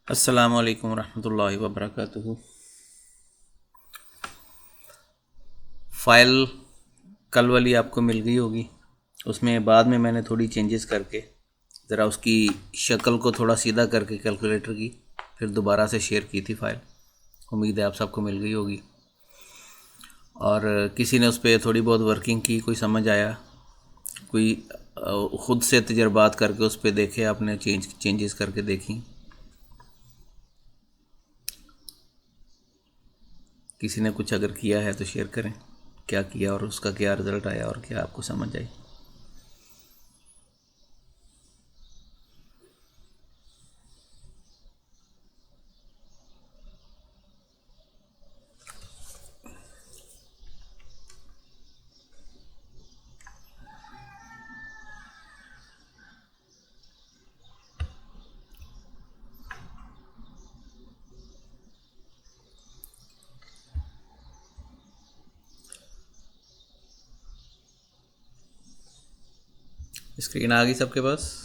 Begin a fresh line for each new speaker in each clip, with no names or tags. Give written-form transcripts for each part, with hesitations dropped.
अस्सलामु अलैकुम रहमतुल्लाहि व बरकातुहू। फ़ाइल कल वाली आपको मिल गई होगी। उसमें बाद में मैंने थोड़ी चेंजेस करके ज़रा उसकी शक्ल को थोड़ा सीधा करके कैलकुलेटर की फिर दोबारा से शेयर की थी फ़ाइल। उम्मीद है आप सबको मिल गई होगी। और किसी ने उस पर थोड़ी बहुत वर्किंग की, कोई समझ आया, कोई ख़ुद से तजर्बात करके उस पर देखे, आपने चेंजेस करके देखी। किसी ने कुछ अगर किया है तो शेयर करें, क्या किया और उसका क्या रिज़ल्ट आया और क्या आपको समझ आई। स्क्रीन आ गई सबके पास?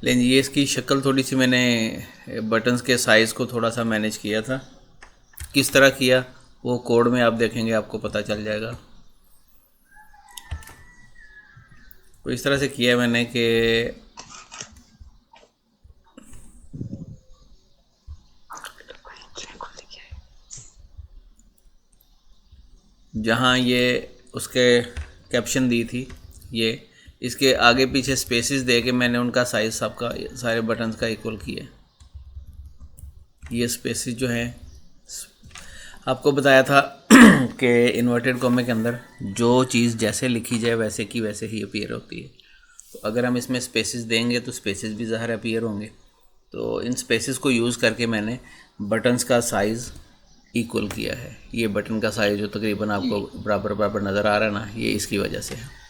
लेकिन ये इसकी शक्ल थोड़ी सी मैंने बटन्स के साइज़ को थोड़ा सा मैनेज किया था। किस तरह किया वो कोड में आप देखेंगे, आपको पता चल जाएगा। तो इस तरह से किया मैंने कि जहाँ ये उसके कैप्शन दी थी, ये इसके आगे पीछे स्पेसेस दे के मैंने उनका साइज़ सबका सारे बटन्स का इक्वल किया। ये स्पेसेस जो हैं, आपको बताया था कि इन्वर्टेड कॉमा के अंदर जो चीज़ जैसे लिखी जाए वैसे की वैसे ही अपीयर होती है। तो अगर हम इसमें स्पेसेस देंगे तो स्पेसेस भी ज़ाहिर अपीयर होंगे। तो इन स्पेसेस को यूज़ करके मैंने बटन्स का साइज़ इक्वल किया है। ये बटन का साइज़ जो तकरीबन आपको बराबर बराबर नज़र आ रहा है ना, ये इसकी वजह से है।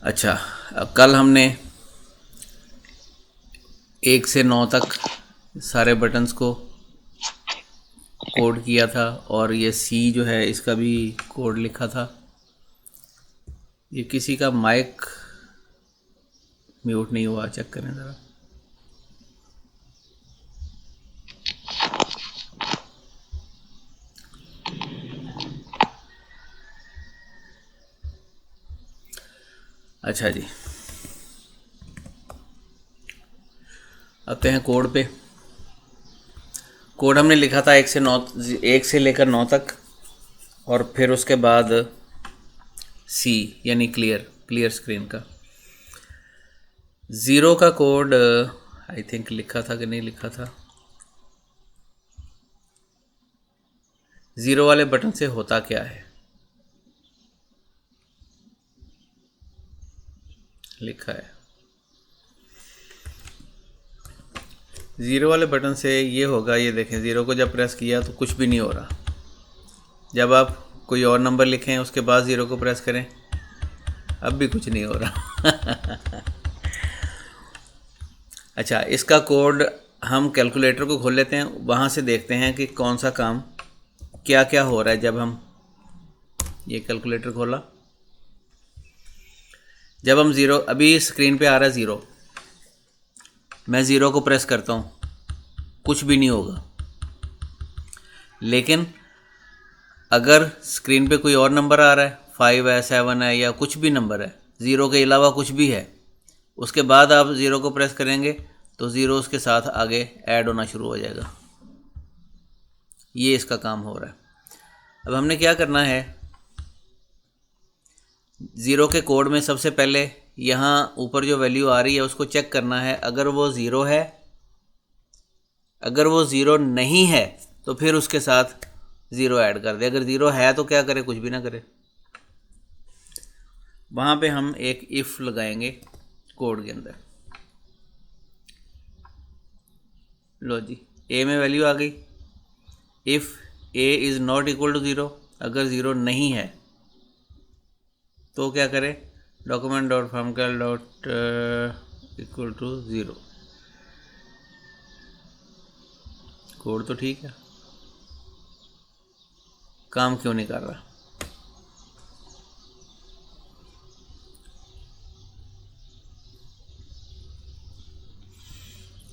अच्छा, अब कल हमने 1 से 9 तक सारे बटन्स को कोड किया था और ये सी जो है इसका भी कोड लिखा था। ये किसी का माइक म्यूट नहीं हुआ, चेक करें ज़रा। अच्छा जी, आते हैं कोड पे। कोड हमने लिखा था 1 से लेकर 9 तक और फिर उसके बाद सी यानी क्लियर स्क्रीन का। 0 का कोड आई थिंक लिखा था कि नहीं लिखा था। 0 वाले बटन से होता क्या है, लिखा है। 0 वाले बटन से ये होगा, ये देखें, 0 को जब प्रेस किया तो कुछ भी नहीं हो रहा। जब आप कोई और नंबर लिखें उसके बाद 0 को प्रेस करें, अब भी कुछ नहीं हो रहा। अच्छा, इसका कोड हम कैलकुलेटर को खोल लेते हैं, वहाँ से देखते हैं कि कौन सा काम क्या क्या हो रहा है। जब हम ये कैलकुलेटर खोला, जब हम 0, अभी स्क्रीन पे आ रहा है 0, मैं 0 को प्रेस करता हूँ, कुछ भी नहीं होगा। लेकिन अगर स्क्रीन पे कोई और नंबर आ रहा है, 5 है, 7 है, या कुछ भी नंबर है, 0 के अलावा कुछ भी है, उसके बाद आप 0 को प्रेस करेंगे तो ज़ीरो उसके साथ आगे ऐड होना शुरू हो जाएगा। ये इसका काम हो रहा है। अब हमने क्या करना है, ज़ीरो के कोड में सबसे पहले यहाँ ऊपर जो वैल्यू आ रही है उसको चेक करना है। अगर वो ज़ीरो है, अगर वो ज़ीरो नहीं है तो फिर उसके साथ ज़ीरो ऐड कर दे। अगर ज़ीरो है तो क्या करे, कुछ भी ना करे। वहाँ पे हम एक इफ़ लगाएंगे कोड के अंदर। लो जी, ए में वैल्यू आ गई। If A is not equal to zero, अगर ज़ीरो नहीं है तो क्या करें, document dot formcal dot equal to zero. Code तो ठीक है, काम क्यों नहीं कर रहा?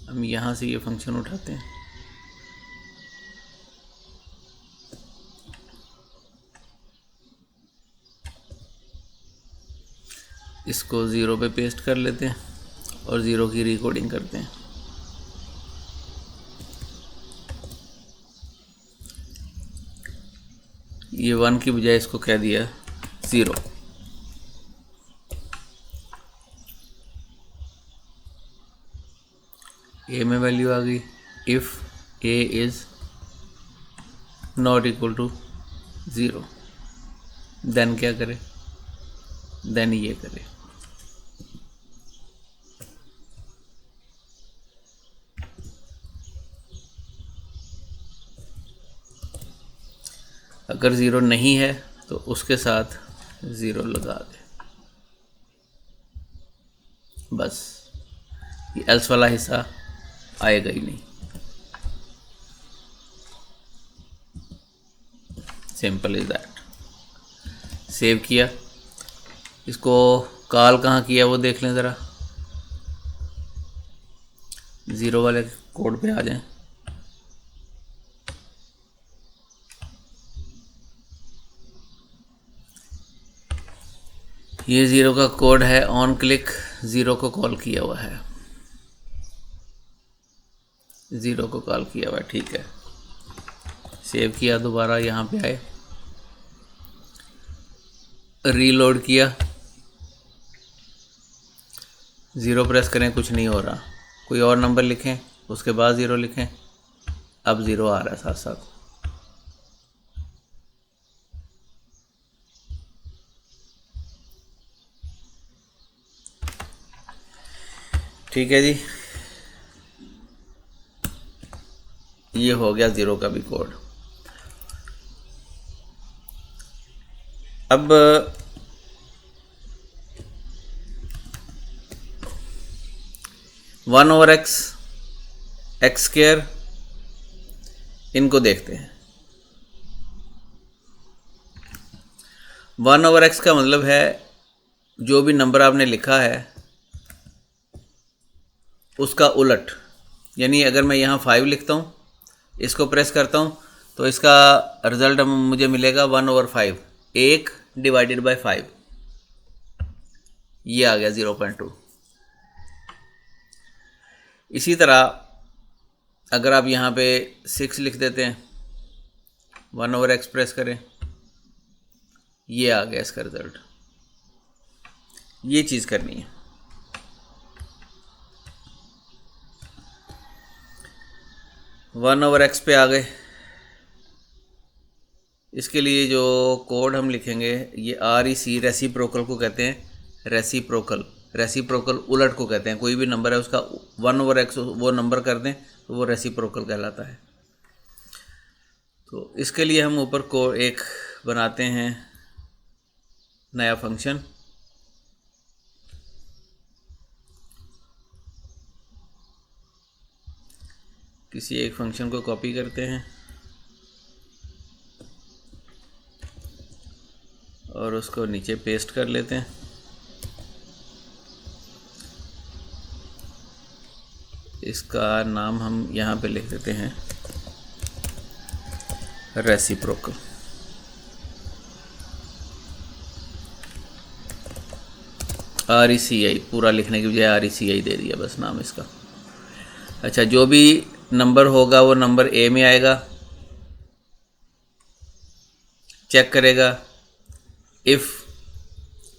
हम यहाँ से ये फंक्शन उठाते हैं, इसको ज़ीरो पे पेस्ट कर लेते हैं और ज़ीरो की रिकोडिंग करते हैं। ये वन की बजाय इसको कह दिया ज़ीरो। ए में वैल्यू आ गई। If A is not equal to zero, then क्या करें, देन ये करें। अगर ज़ीरो नहीं है तो उसके साथ ज़ीरो लगा दे, बस। ये एल्स वाला हिस्सा आएगा ही नहीं। Simple is that. सेव किया, इसको कॉल कहाँ किया वो देख लें ज़रा। ज़ीरो वाले कोड पे आ जाएं। ये ज़ीरो का कोड है, ऑन क्लिक ज़ीरो को कॉल किया हुआ है, ज़ीरो को कॉल किया हुआ है, ठीक है। सेव किया, दोबारा यहाँ पे आए, रीलोड किया, ज़ीरो प्रेस करें, कुछ नहीं हो रहा। कोई और नंबर लिखें, उसके बाद ज़ीरो लिखें, अब ज़ीरो आ रहा है साथ साथ। ठीक है जी, ये हो गया ज़ीरो का भी कोड। अब one over x, x square, इनको देखते हैं। वन ओवर एक्स का मतलब है जो भी नंबर आपने लिखा है उसका उलट। यानी अगर मैं यहाँ 5 लिखता हूँ, इसको प्रेस करता हूँ, तो इसका रिज़ल्ट मुझे मिलेगा 1/5, 1 डिवाइडेड बाय 5। ये आ गया 0.2। इसी तरह अगर आप यहाँ पे 6 लिख देते हैं, 1/x प्रेस करें, ये आ गया इसका रिज़ल्ट। ये चीज़ करनी है। वन ओवर एक्स पे आ गए। इसके लिए जो कोड हम लिखेंगे, ये REC रेसिप्रोकल को कहते हैं। रेसिप्रोकल उलट को कहते हैं। कोई भी नंबर है उसका 1/x वो नंबर कर दें तो वो रेसिप्रोकल कहलाता है। तो इसके लिए हम ऊपर को एक बनाते हैं नया फंक्शन। किसी एक फंक्शन को कॉपी करते हैं और उसको नीचे पेस्ट कर लेते हैं। इसका नाम हम यहाँ पे लिख देते हैं रेसिप्रोकल। RECI पूरा लिखने की बजाय RECI दे दिया बस नाम इसका। अच्छा, जो भी नंबर होगा वो नंबर ए में आएगा, चेक करेगा। If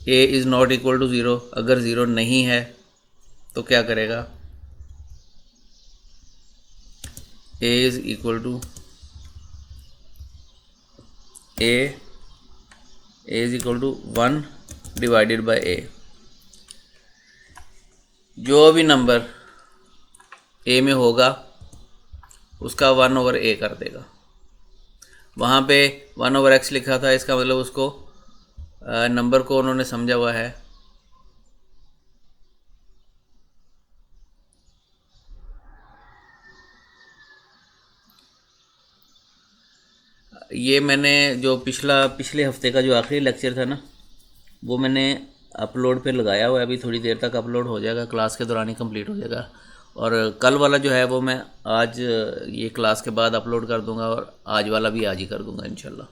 A is not equal to zero, अगर ज़ीरो नहीं है तो क्या करेगा, A is equal to A is equal to 1 divided by A. जो भी नंबर ए में होगा उसका 1/a कर देगा। वहाँ पे 1/x लिखा था, इसका मतलब उसको नंबर को उन्होंने समझा हुआ है। ये मैंने जो पिछले हफ्ते का जो आखिरी लेक्चर था ना, वो मैंने अपलोड पे लगाया हुआ है। अभी थोड़ी देर तक अपलोड हो जाएगा, क्लास के दौरान ही कंप्लीट हो जाएगा। और कल वाला जो है वो मैं आज ये क्लास के बाद अपलोड कर दूंगा, और आज वाला भी आज ही कर दूंगा इंशाल्लाह।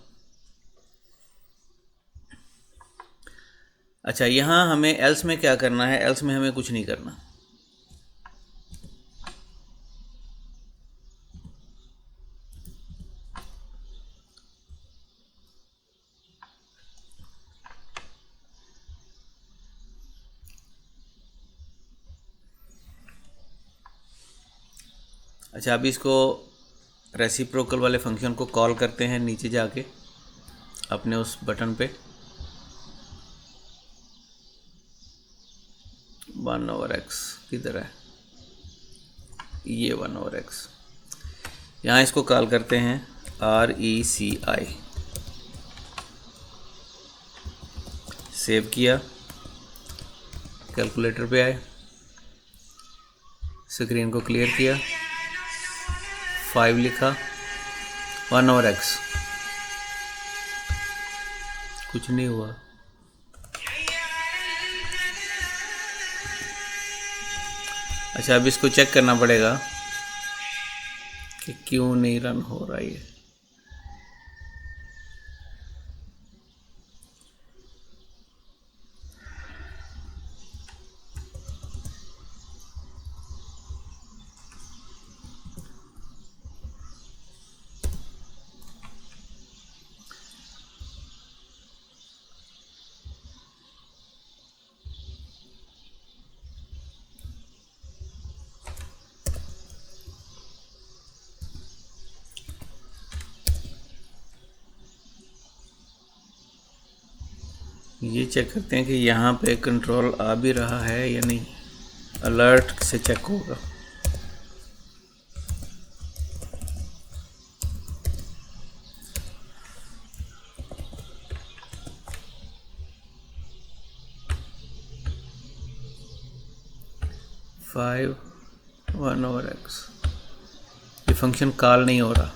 अच्छा, यहाँ हमें एल्स में क्या करना है? एल्स में हमें कुछ नहीं करना। अच्छा, अभी इसको रेसिप्रोकल वाले फंक्शन को कॉल करते हैं नीचे जाके अपने उस बटन पे। 1/x किधर है? ये 1/x। यहाँ इसको कॉल करते हैं RECI। सेव किया, कैलकुलेटर पे आए, स्क्रीन को क्लियर किया, 5 लिखा, 1/x, कुछ नहीं हुआ। अच्छा, अब इसको चेक करना पड़ेगा कि क्यों नहीं रन हो रहा है। ये चेक करते हैं कि यहाँ पे कंट्रोल आ भी रहा है या नहीं। अलर्ट से चेक होगा। फाइव 1/x, ये फंक्शन कॉल नहीं हो रहा।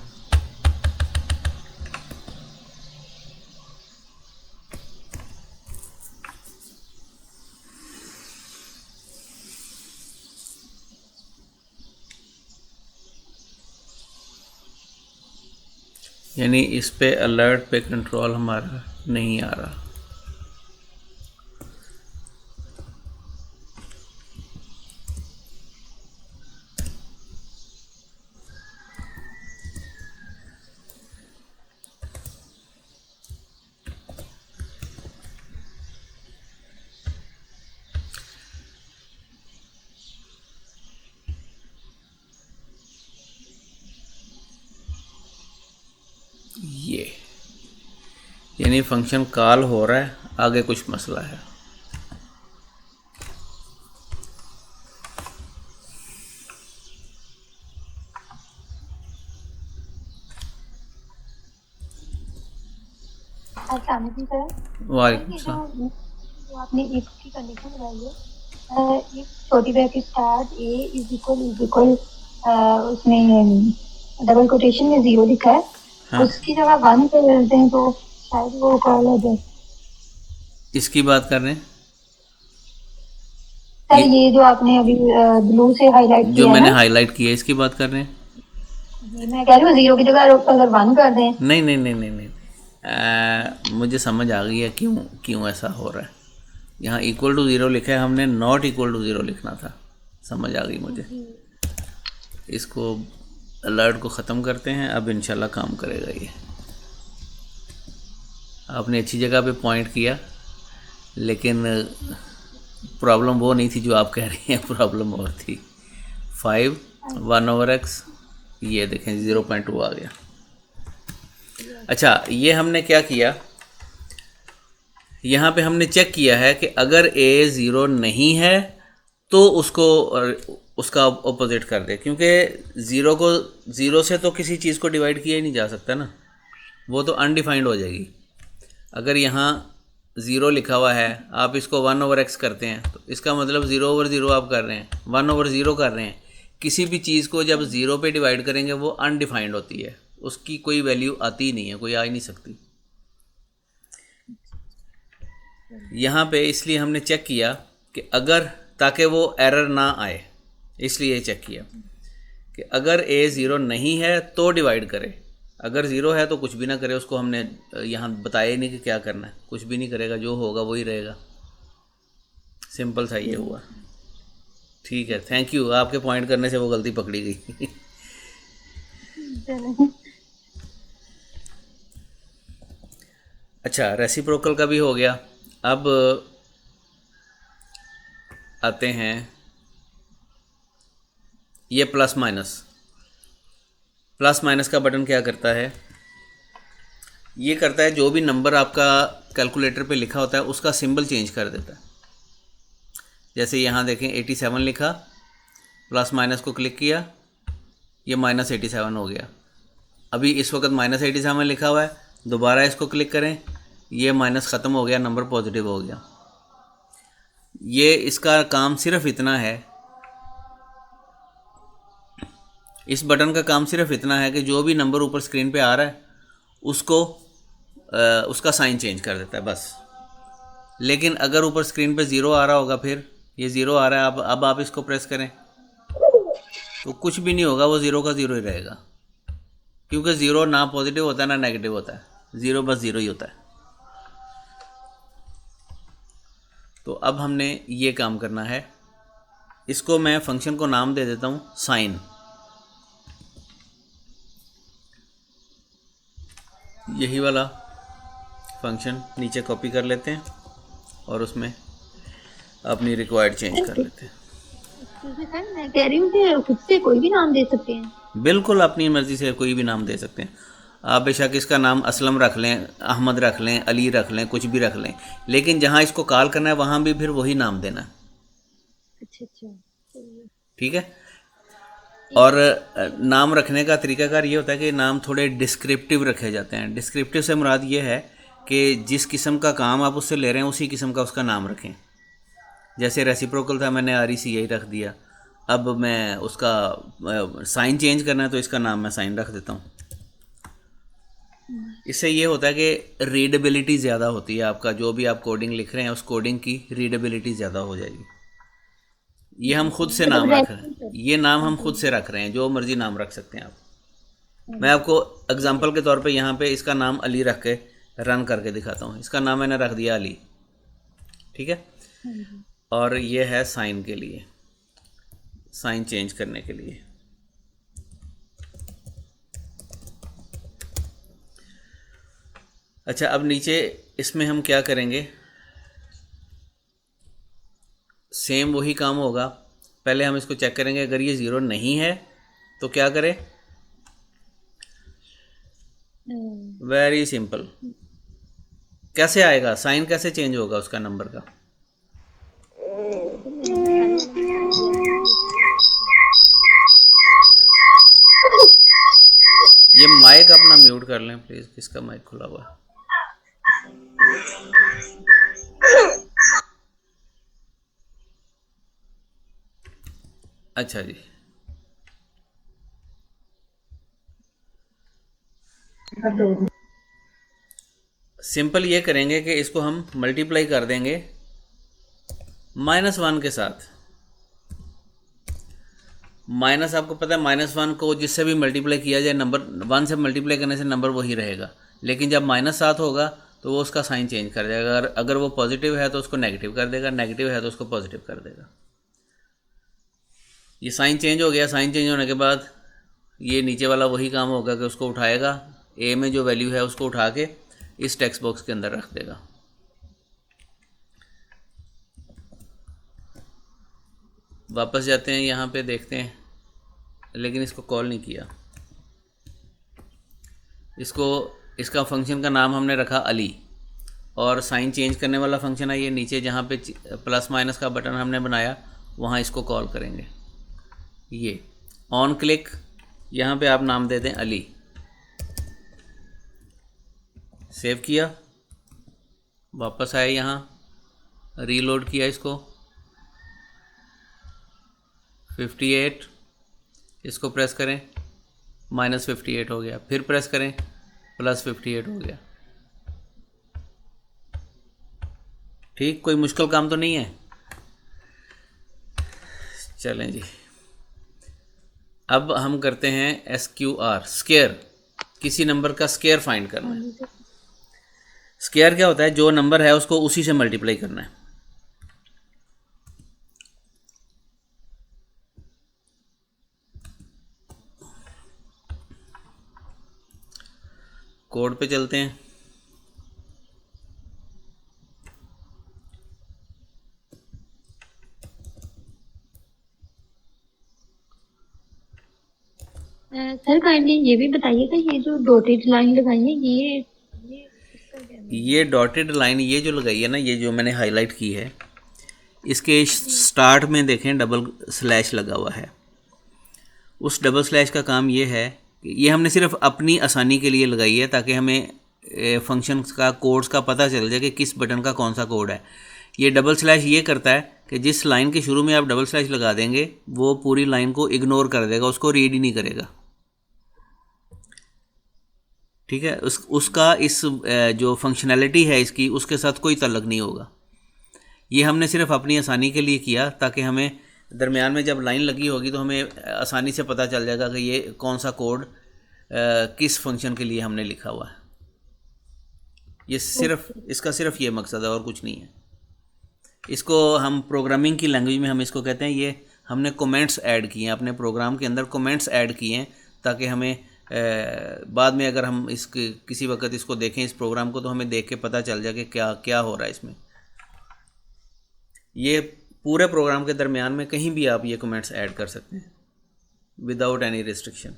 यानी इस पे अलर्ट पे कंट्रोल हमारा नहीं आ रहा। ये यानी फंक्शन कॉल हो रहा है, आगे कुछ मसला है। वालेकुम सलाम।
जो आपने इफ की कंडीशन लगाई है, इफ छोटी bracket start A is equal उसमें डबल कोटेशन में 0 लिखा है,
हाँ,
उसकी जगह 1 कर देते हैं तो शायद वो कॉल हो जाए।
इसकी बात कर रहे हैं?
सर ये जो आपने अभी ब्लू से हाईलाइट
जो
किया
मैंने
ना,
हाईलाइट किया इसकी बात कर रहे हैं?
जी मैं कह रही हूँ 0 की जगह अगर 1 कर दें।
नहीं नहीं नहीं नहीं नहीं, मुझे समझ आ गई है क्यों क्यों ऐसा हो रहा है। यहाँ इक्वल टू 0 लिखा है, हमने नॉट इक्वल टू 0 लिखना था। समझ आ गई मुझे। इसको अलर्ट को ख़त्म करते हैं। अब इंशाल्लाह काम करेगा ये। आपने अच्छी जगह पे पॉइंट किया, लेकिन प्रॉब्लम वो नहीं थी जो आप कह रही हैं, प्रॉब्लम और थी। 5 1/x, ये देखें 0.2 आ गया। अच्छा, ये हमने क्या किया, यहाँ पे हमने चेक किया है कि अगर a 0 नहीं है तो उसका ऑपोजिट कर दे, क्योंकि ज़ीरो से तो किसी चीज़ को डिवाइड किया ही नहीं जा सकता ना, वो तो अनडिफाइंड हो जाएगी। अगर यहाँ 0 लिखा हुआ है, आप इसको 1/x करते हैं तो इसका मतलब 0/0 आप कर रहे हैं, 1/0 कर रहे हैं। किसी भी चीज़ को जब 0 पे डिवाइड करेंगे वो अनडिफाइंड होती है, उसकी कोई वैल्यू आती ही नहीं है, कोई आ ही नहीं सकती। यहाँ पे इसलिए हमने चेक किया कि अगर, ताकि वो एरर ना आए, इसलिए चेक किया कि अगर a 0 नहीं है तो डिवाइड करे, अगर 0 है तो कुछ भी ना करे। उसको हमने यहाँ बताया ही नहीं कि क्या करना है, कुछ भी नहीं करेगा, जो होगा वही रहेगा। सिंपल सा ये हुआ। ठीक है, थैंक यू। आपके पॉइंट करने से वो गलती पकड़ी गई। अच्छा, रेसिप्रोकल का भी हो गया। अब आते हैं ये प्लस माइनस। प्लस माइनस का बटन क्या करता है, ये करता है जो भी नंबर आपका कैलकुलेटर पे लिखा होता है उसका सिंबल चेंज कर देता है। जैसे यहाँ देखें 87 लिखा, प्लस माइनस को क्लिक किया, ये -87 हो गया। अभी इस वक्त -87 लिखा हुआ है, दोबारा इसको क्लिक करें, ये माइनस ख़त्म हो गया, नंबर पॉजिटिव हो गया। ये इसका काम सिर्फ इतना है, इस बटन का काम सिर्फ इतना है कि जो भी नंबर ऊपर स्क्रीन पे आ रहा है उसका साइन चेंज कर देता है बस। लेकिन अगर ऊपर स्क्रीन पे 0 आ रहा होगा, फिर ये 0 आ रहा है, अब आप इसको प्रेस करें तो कुछ भी नहीं होगा, वो 0 का 0 ही रहेगा, क्योंकि 0 ना पॉजिटिव होता है ना नेगेटिव होता है, 0 बस 0 ही होता है। तो अब हमने ये काम करना है। इसको मैं फंक्शन को नाम दे देता हूँ साइन। यही वाला फंक्शन नीचे कॉपी कर लेते हैं और उसमें अपनी रिक्वायर्ड चेंज कर लेते हैं।
सर मैं कह रही हूँ कि खुद से कोई भी नाम दे सकते हैं।
बिल्कुल, अपनी मर्ज़ी से कोई भी नाम दे सकते हैं आप। बेशक इसका नाम असलम रख लें, अहमद रख लें, अली रख लें, कुछ भी रख लें, लेकिन जहाँ इसको कॉल करना है वहाँ भी फिर वही नाम देना है।
अच्छा,
ठीक है। और नाम रखने का तरीकाकार ये होता है कि नाम थोड़े डिस्क्रिप्टिव रखे जाते हैं। डिस्क्रिप्टिव से मुराद ये है कि जिस किस्म का काम आप उससे ले रहे हैं उसी किस्म का उसका नाम रखें। जैसे रेसिप्रोकल था, मैंने RECI रख दिया। अब मैं उसका साइन चेंज करना है तो इसका नाम मैं साइन रख देता हूँ। इससे ये होता है कि रीडेबिलिटी ज़्यादा होती है, आपका जो भी आप कोडिंग लिख रहे हैं उस कोडिंग की रीडेबिलिटी ज़्यादा हो जाएगी। ये हम खुद से नाम रख रहे हैं, ये नाम हम खुद से रख रहे हैं, जो मर्जी नाम रख सकते हैं आप। मैं आपको एग्जांपल के तौर पे यहाँ पे इसका नाम अली रख के रन करके दिखाता हूँ। इसका नाम मैंने रख दिया अली, ठीक है। और ये है साइन के लिए, साइन चेंज करने के लिए। अच्छा, अब नीचे इसमें हम क्या करेंगे, सेम वही काम होगा। पहले हम इसको चेक करेंगे, अगर ये 0 नहीं है तो क्या करें। Very simple. कैसे आएगा साइन, कैसे चेंज होगा उसका नंबर का। ये माइक अपना म्यूट कर लें प्लीज, किसका माइक खुला हुआ है। अच्छा जी, सिंपल ये करेंगे कि इसको हम मल्टीप्लाई कर देंगे -1 के साथ। माइनस, आपको पता है -1 को जिससे भी मल्टीप्लाई किया जाए, नंबर 1 से मल्टीप्लाई करने से नंबर वही रहेगा, लेकिन जब -7 होगा तो वो उसका साइन चेंज कर देगा। अगर वो पॉजिटिव है तो उसको नेगेटिव कर देगा, नेगेटिव है तो उसको पॉजिटिव कर देगा। ये साइन चेंज हो गया। साइन चेंज होने के बाद ये नीचे वाला वही काम होगा कि उसको उठाएगा, ए में जो वैल्यू है उसको उठा के इस टेक्स्ट बॉक्स के अंदर रख देगा। वापस जाते हैं यहाँ पे, देखते हैं, लेकिन इसको कॉल नहीं किया। इसका फंक्शन का नाम हमने रखा अली, और साइन चेंज करने वाला फंक्शन है ये नीचे जहाँ पे प्लस माइनस का बटन हमने बनाया वहाँ इसको कॉल करेंगे। ये ऑन क्लिक, यहाँ पे आप नाम दे दें अली। सेव किया, वापस आए यहाँ, रीलोड किया इसको, 58, इसको प्रेस करें, -58 हो गया, फिर प्रेस करें, +58 हो गया। ठीक, कोई मुश्किल काम तो नहीं है। चलें जी, अब हम करते हैं SQR, स्केयर। किसी नंबर का स्केयर फाइंड करना है। स्केयर क्या होता है? जो नंबर है उसको उसी से मल्टीप्लाई करना है। कोड पे चलते हैं।
सर काइंडली ये भी बताइएगा, ये जो डॉटेड लाइन लगाई है ये इसका क्या है?
ये डॉटेड लाइन ये जो लगाई है ना, ये जो मैंने हाईलाइट की है, इसके स्टार्ट में देखें डबल स्लैश लगा हुआ है। उस डबल स्लैश का काम ये है कि ये हमने सिर्फ अपनी आसानी के लिए लगाई है, ताकि हमें फंक्शन का कोड्स का पता चल जाए कि किस बटन का कौन सा कोड है। ये डबल स्लैश ये करता है कि जिस लाइन के शुरू में आप डबल स्लैश लगा देंगे वो पूरी लाइन को इग्नोर कर देगा, उसको रीड ही नहीं करेगा। ठीक है, उसका इस जो फंक्शनैलिटी है इसकी, उसके साथ कोई ताल्लुक नहीं होगा। ये हमने सिर्फ अपनी आसानी के लिए किया, ताकि हमें दरमियान में जब लाइन लगी होगी तो हमें आसानी से पता चल जाएगा कि ये कौन सा कोड किस फंक्शन के लिए हमने लिखा हुआ है। ये सिर्फ इसका सिर्फ ये मकसद है और कुछ नहीं है। इसको हम प्रोग्रामिंग की लैंग्वेज में हम इसको कहते हैं, ये हमने कमेंट्स ऐड किए हैं अपने प्रोग्राम के अंदर, कमेंट्स ऐड किए हैं ताकि हमें बाद में अगर हम किसी वक्त इसको देखें इस प्रोग्राम को, तो हमें देख के पता चल जाए कि क्या क्या हो रहा है इसमें। ये पूरे प्रोग्राम के दरमियान में कहीं भी आप ये कमेंट्स ऐड कर सकते हैं विदाउट एनी रिस्ट्रिक्शन।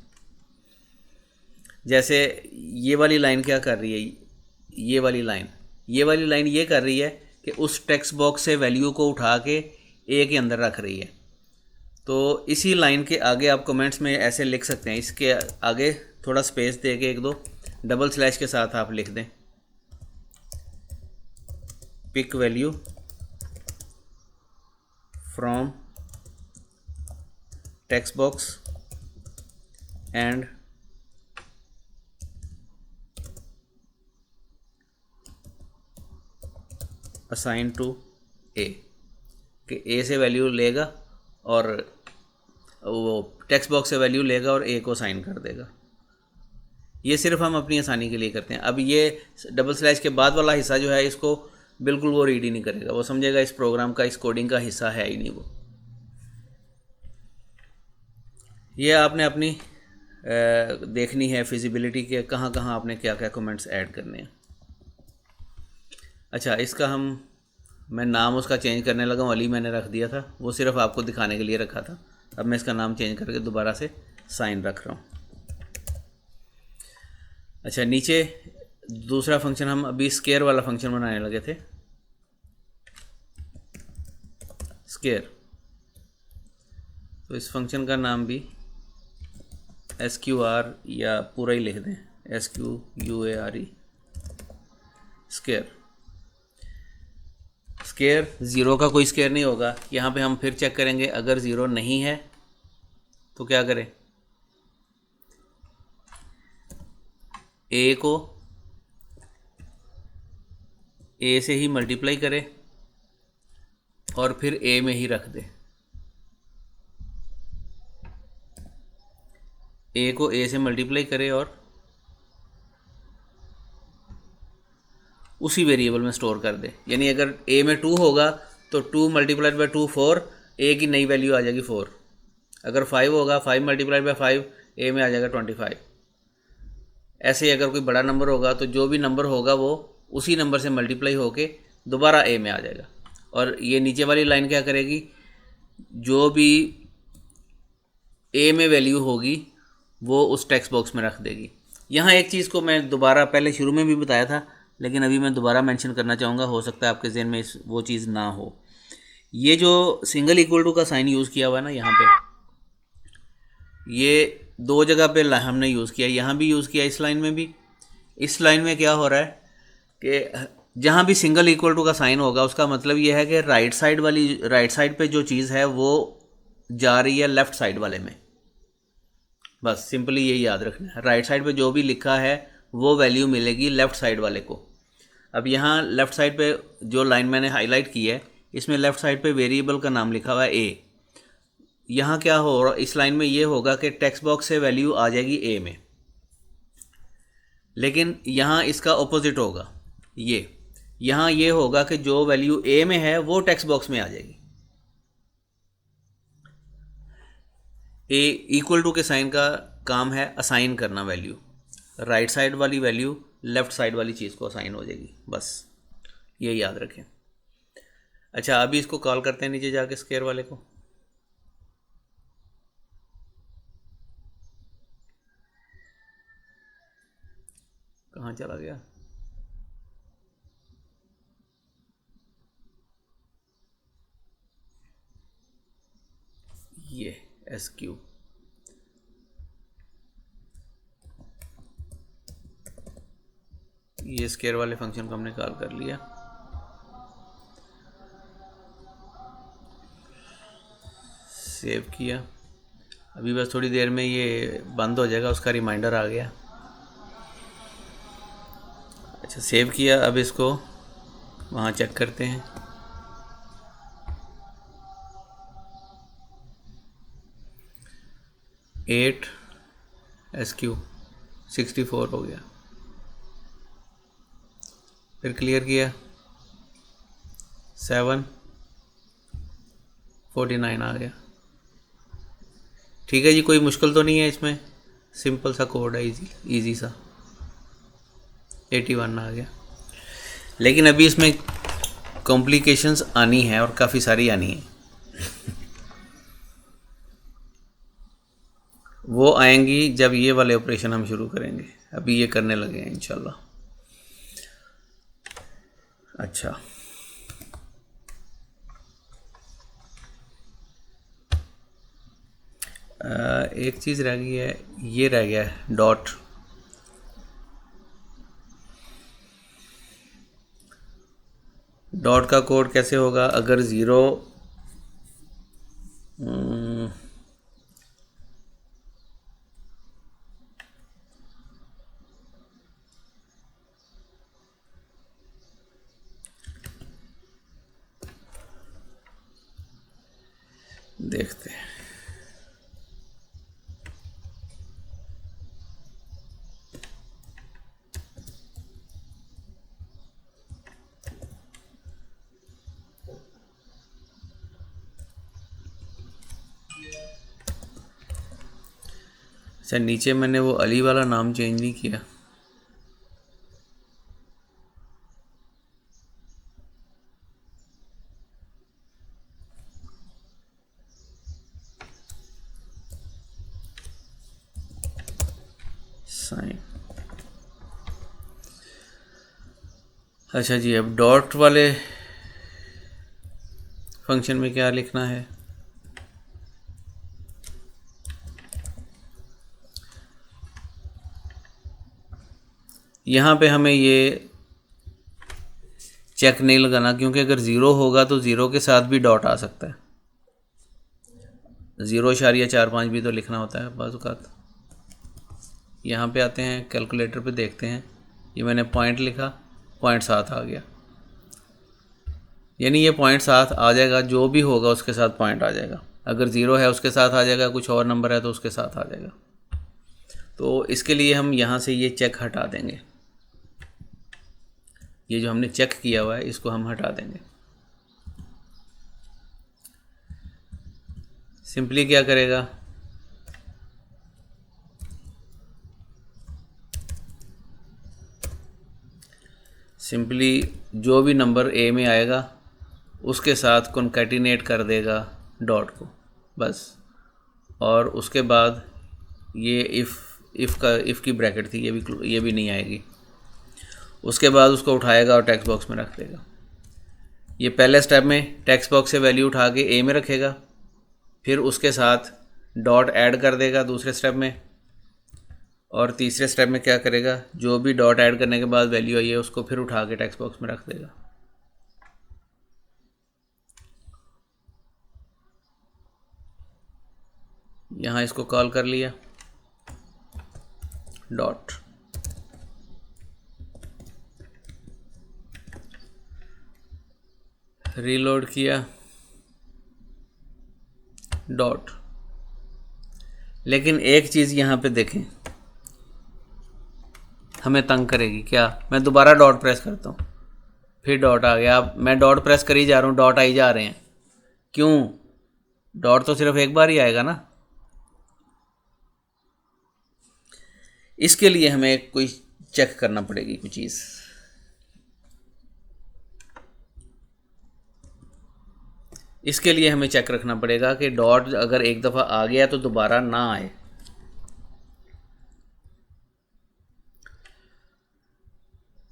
जैसे ये वाली लाइन क्या कर रही है, ये वाली लाइन ये कर रही है कि उस टेक्स्ट बॉक्स से वैल्यू को उठा के ए के अंदर रख रही है। तो इसी लाइन के आगे आप कमेंट्स में ऐसे लिख सकते हैं, इसके आगे थोड़ा स्पेस दे के 1-2 डबल स्लैश के साथ आप लिख दें, pick value from text box and assign to A, कि ए से वैल्यू लेगा और वो टेक्स्ट बॉक्स से वैल्यू लेगा और ए को साइन कर देगा। ये सिर्फ हम अपनी आसानी के लिए करते हैं। अब ये डबल स्लैश के बाद वाला हिस्सा जो है इसको बिल्कुल वो रीड ही नहीं करेगा, वो समझेगा इस प्रोग्राम का, इस कोडिंग का हिस्सा है ही नहीं वो। ये आपने अपनी देखनी है फिजिबिलिटी के कहाँ कहाँ आपने क्या क्या कमेंट्स ऐड करने हैं। अच्छा, इसका मैं नाम उसका चेंज करने लगा हूँ, अली मैंने रख दिया था, वो सिर्फ आपको दिखाने के लिए रखा था। अब मैं इसका नाम चेंज करके दोबारा से साइन रख रहा हूँ। अच्छा, नीचे दूसरा फंक्शन हम अभी स्केयर वाला फंक्शन बनाने लगे थे, स्केयर। तो इस फंक्शन का नाम भी SQR या पूरा ही लिख दें, SQUARE, स्केयर। स्केयर, ज़ीरो का कोई स्केयर नहीं होगा। यहाँ पे हम फिर चेक करेंगे, अगर ज़ीरो नहीं है तो क्या करें, ए को ए से ही मल्टीप्लाई करें और फिर ए में ही रख दे। ए को ए से मल्टीप्लाई करे और उसी वेरिएबल में स्टोर कर दे। यानी अगर ए में 2 होगा तो 2 × 2 4, ए की नई वैल्यू आ जाएगी 4। अगर 5 होगा 5 मल्टीप्लाइड बाई 5 ए में आ जाएगा 25। ऐसे ही अगर कोई बड़ा नंबर होगा तो जो भी नंबर होगा वो उसी नंबर से मल्टीप्लाई होके दोबारा ए में आ जाएगा। और ये नीचे वाली लाइन क्या करेगी, जो भी ए में वैल्यू होगी वो उस टेक्स्ट बॉक्स में रख देगी। यहाँ एक चीज़ को मैं दोबारा पहले शुरू में भी बताया था, लेकिन अभी मैं दोबारा मेंशन करना चाहूँगा, हो सकता है आपके ज़हन में वो चीज़ ना हो। ये जो सिंगल इक्वल टू का साइन यूज़ किया हुआ है ना यहाँ पे, ये दो जगह पे हमने यूज़ किया, यहाँ भी यूज़ किया, इस लाइन में भी। इस लाइन में क्या हो रहा है कि जहाँ भी सिंगल इक्वल टू का साइन होगा उसका मतलब ये है कि राइट साइड पे जो चीज़ है वो जा रही है लेफ़्ट साइड वाले में। बस सिंपली यही याद रखना है, राइट साइड पे जो भी लिखा है वो वैल्यू मिलेगी लेफ़्ट साइड वाले को। अब यहाँ लेफ़्ट साइड पे जो लाइन मैंने हाईलाइट की है, इसमें लेफ़्ट साइड पे वेरिएबल का नाम लिखा हुआ है ए। यहाँ क्या हो रहा, इस लाइन में ये होगा कि टेक्स्ट बॉक्स से वैल्यू आ जाएगी ए में, लेकिन यहाँ इसका ऑपोजिट होगा। यहाँ ये होगा कि जो वैल्यू ए में है वो टेक्स्ट बॉक्स में आ जाएगी। ए इक्वल टू के साइन का काम है असाइन करना वैल्यू, राइट साइड वाली वैल्यू लेफ़्ट साइड वाली चीज़ को असाइन हो जाएगी, बस ये याद रखें। अच्छा, अभी इसको कॉल करते हैं नीचे जाके स्क्वायर वाले को। कहाँ चला गया? ये SQ ये स्क्वायर वाले फंक्शन को हमने कॉल कर लिया। सेव किया, अभी बस थोड़ी देर में ये बंद हो जाएगा, उसका रिमाइंडर आ गया। अच्छा, सेव किया, अब इसको वहाँ चेक करते हैं। एट SQ 64 हो गया, फिर क्लियर किया 7 49 आ गया। ठीक है जी, कोई मुश्किल तो नहीं है इसमें, सिंपल सा कोड है, इजी सा। 81 आ गया, लेकिन अभी इसमें कॉम्प्लिकेशंस आनी है और काफ़ी सारी आनी है। वो आएंगी जब ये वाले ऑपरेशन हम शुरू करेंगे, अभी ये करने लगे हैं इंशाल्लाह। अच्छा, एक चीज़ रह गई है, ये रह गया है डॉट। डॉट का कोड कैसे होगा? अगर ज़ीरो देखते हैं। अच्छा, नीचे मैंने वो अली वाला नाम चेंज नहीं किया। साइन। अच्छा जी, अब डॉट वाले फंक्शन में क्या लिखना है? यहाँ पे हमें ये चेक नहीं लगाना, क्योंकि अगर ज़ीरो होगा तो ज़ीरो के साथ भी डॉट आ सकता है। 0.45 भी तो लिखना होता है बाज़ औक़ात। यहाँ पे आते हैं, कैलकुलेटर पे देखते हैं, ये मैंने पॉइंट लिखा, 0.7 आ गया, यानी ये 0.7 आ जाएगा, जो भी होगा उसके साथ पॉइंट आ जाएगा। अगर ज़ीरो है उसके साथ आ जाएगा, कुछ और नंबर है तो उसके साथ आ जाएगा। तो इसके लिए हम यहाँ से ये चेक हटा देंगे, ये जो हमने चेक किया हुआ है इसको हम हटा देंगे। सिंपली क्या करेगा, सिंपली जो भी नंबर ए में आएगा उसके साथ कॉन्कैटिनेट कर देगा डॉट को, बस। और उसके बाद ये इफ़ की ब्रैकेट थी, ये भी नहीं आएगी। उसके बाद उसको उठाएगा और टेक्स्ट बॉक्स में रख देगा। ये पहले स्टेप में टेक्स्ट बॉक्स से वैल्यू उठा के ए में रखेगा, फिर उसके साथ डॉट ऐड कर देगा दूसरे स्टेप में, और तीसरे स्टेप में क्या करेगा, जो भी डॉट ऐड करने के बाद वैल्यू आई है उसको फिर उठा के टेक्स्ट बॉक्स में रख देगा। यहाँ इसको कॉल कर लिया डॉट, रीलोड किया डॉट। लेकिन एक चीज़ यहाँ पे देखें, हमें तंग करेगी क्या, मैं दोबारा डॉट प्रेस करता हूँ, फिर डॉट आ गया। अब मैं डॉट प्रेस कर ही जा रहा हूँ, डॉट आई जा रहे हैं, क्यों? डॉट तो सिर्फ एक बार ही आएगा ना। इसके लिए हमें कोई चेक करना पड़ेगी कोई चीज़। इसके लिए हमें चेक रखना पड़ेगा कि डॉट अगर एक दफ़ा आ गया तो दोबारा ना आए।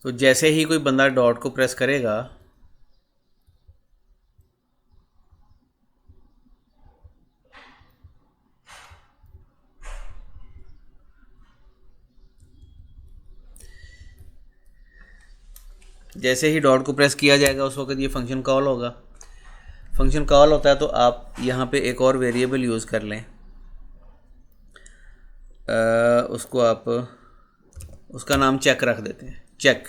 तो जैसे ही कोई बंदा डॉट को प्रेस करेगा, जैसे ही डॉट को प्रेस किया जाएगा उस वक्त ये फंक्शन कॉल होगा। फंक्शन कॉल होता है तो आप यहाँ पे एक और वेरिएबल यूज़ कर लें, उसको आप उसका नाम चेक रख देते हैं, चेक।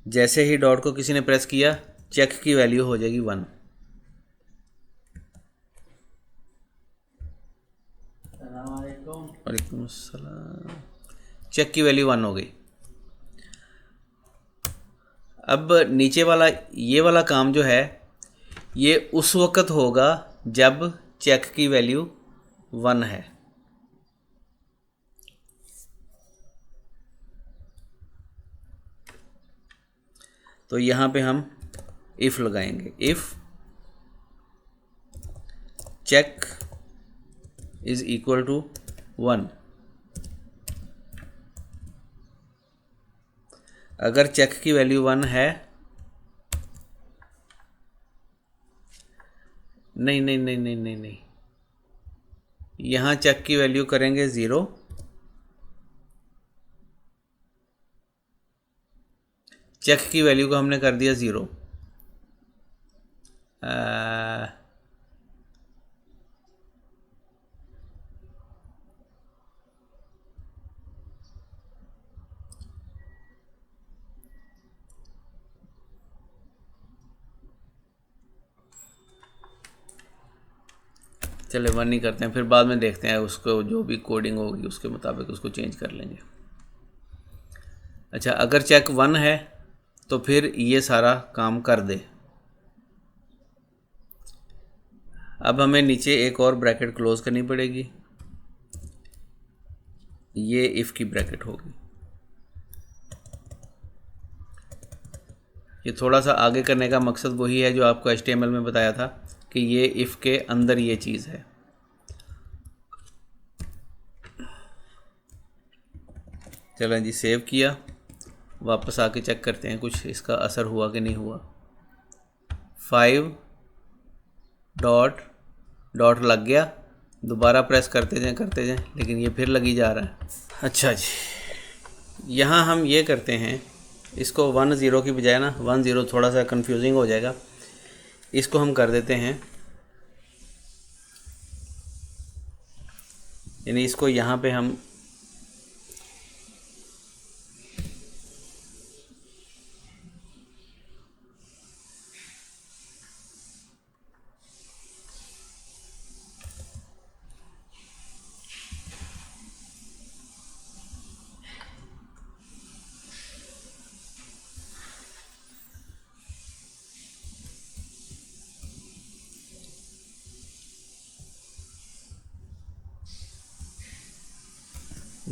जैसे ही डॉट को किसी ने प्रेस किया, चेक की वैल्यू हो जाएगी 1। वालेकुम अस्सलाम। चेक की वैल्यू 1 हो गई। अब नीचे वाला ये वाला काम जो है ये उस वक्त होगा जब चेक की वैल्यू 1 है। तो यहाँ पे हम इफ़ लगाएंगे, if check is equal to 1। अगर चेक की वैल्यू 1 है, नहीं नहीं नहीं नहीं नहीं नहीं, यहाँ चेक की वैल्यू करेंगे 0। चेक की वैल्यू को हमने कर दिया 0। चले 1 ही करते हैं, फिर बाद में देखते हैं उसको, जो भी कोडिंग होगी उसके मुताबिक उसको चेंज कर लेंगे। अच्छा, अगर चेक 1 है तो फिर ये सारा काम कर दे। अब हमें नीचे एक और ब्रैकेट क्लोज करनी पड़ेगी, ये इफ़ की ब्रैकेट होगी। ये थोड़ा सा आगे करने का मकसद वही है जो आपको HTML में बताया था कि ये इफ़ के अंदर ये चीज़ है। चलें जी, सेव किया, वापस आके चेक करते हैं कुछ इसका असर हुआ कि नहीं हुआ। 5 डॉट डॉट लग गया, दोबारा प्रेस करते जाएं लेकिन ये फिर लगी जा रहा है। अच्छा जी, यहाँ हम ये करते हैं, इसको 1 0 की बजाय ना 1 0 थोड़ा सा कंफ्यूजिंग हो जाएगा, इसको हम कर देते हैं, यानी इसको यहाँ पे हम